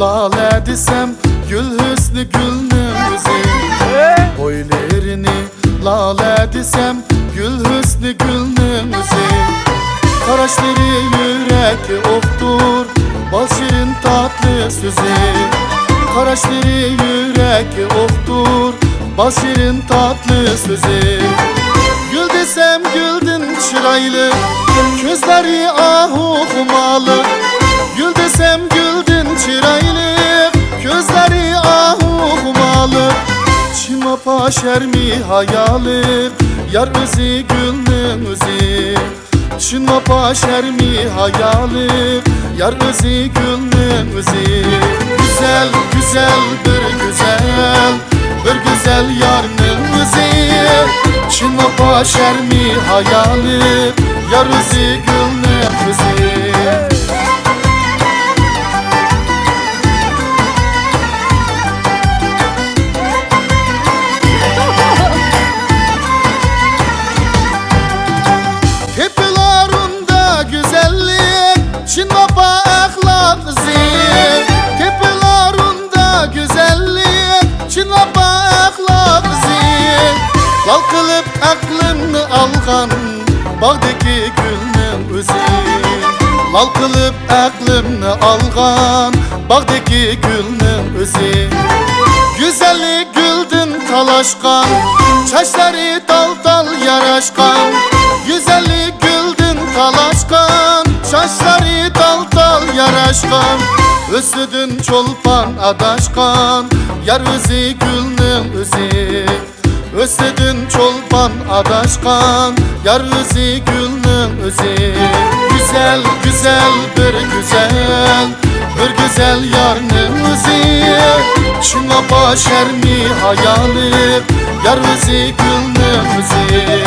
lale desem gül hüsnü gülnün özü. Boylerini lale desem gül hüsnü gülnün özü. Karaşları yürek oktur, bal şirin tatlı sözü. Karaşları yürek oktur, bal şirin tatlı sözü. Gül desem güldün çıraylı, gözleri ahu humalı. Gül desem güldün çıraylı, gözleri ahu humalı. Çima paşer mi hayalı, yar özü gülnün özü. Çima paşer mi hayalı, yar özü gülnün özü. Güzel güzel bir güzel, bir güzel yarnın özü. Çima paşer mi hayalı, yar özü gülnün özü. Tepelarında güzellik, Çin baba ahlak zil. Tepelarında güzellik, Çin baba ahlak zil. Lal kılıp aklımı algan, bağdaki gülnün özü. Lal kılıp aklımı algan, bağdaki gülnün özü. Güzellik güldün talaşkan, çaşları dal dal yaraşkan. Güzellik güldün talaşkan, çaşları dal dal yaraşkan. Ösüdün çolpan adaşkan, yar özü gülnün özü. Ösüdün çolpan adaşkan, yar özü gülnün özü. Güzel güzel bir güzel, bir güzel yarnın özü. Şuna paşer mi hayalı, yar özü gülnün özü.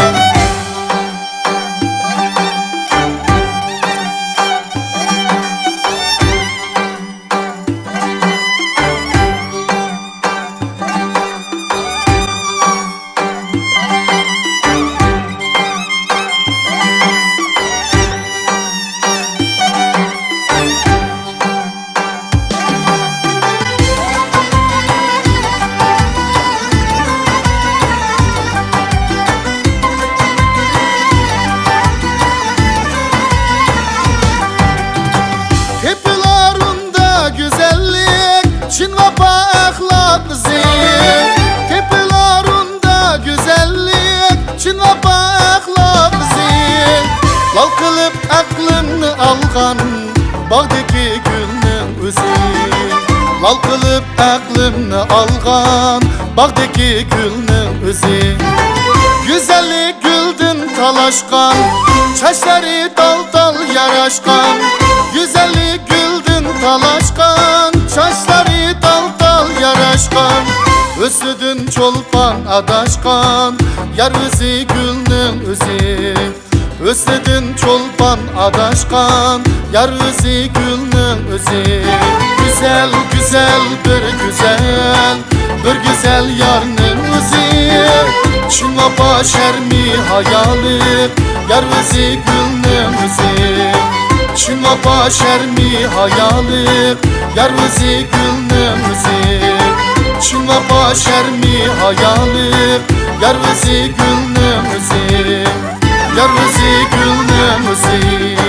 Çin baba ahlak zil. Tepelarında güzellik, Çin baba ahlak zil. Lal kılıp aklını algan, bağdaki gülnün özü. Lal kılıp aklını algan, bağdaki gülnün özü. Güzellik güldün talaşkan, çaşları dal dal yaraşkan. Güzellik güldün talaşkan, çaşları dal dal yaraşkan. Ösüdün çolpan adaşkan, yar özü gülnün özü. Ösüdün çolpan adaşkan, yar özü gülnün özü. Güzel güzel bir güzel, bir güzel yarnın özü. Çinla paşer mi hayalı, yar özü gülnün özü. Çinla paşer mi hayalı, yar özü gülnün özü. Çinla paşer mi hayalı, yar özü gülnün özü. Yar özü gülnün özü.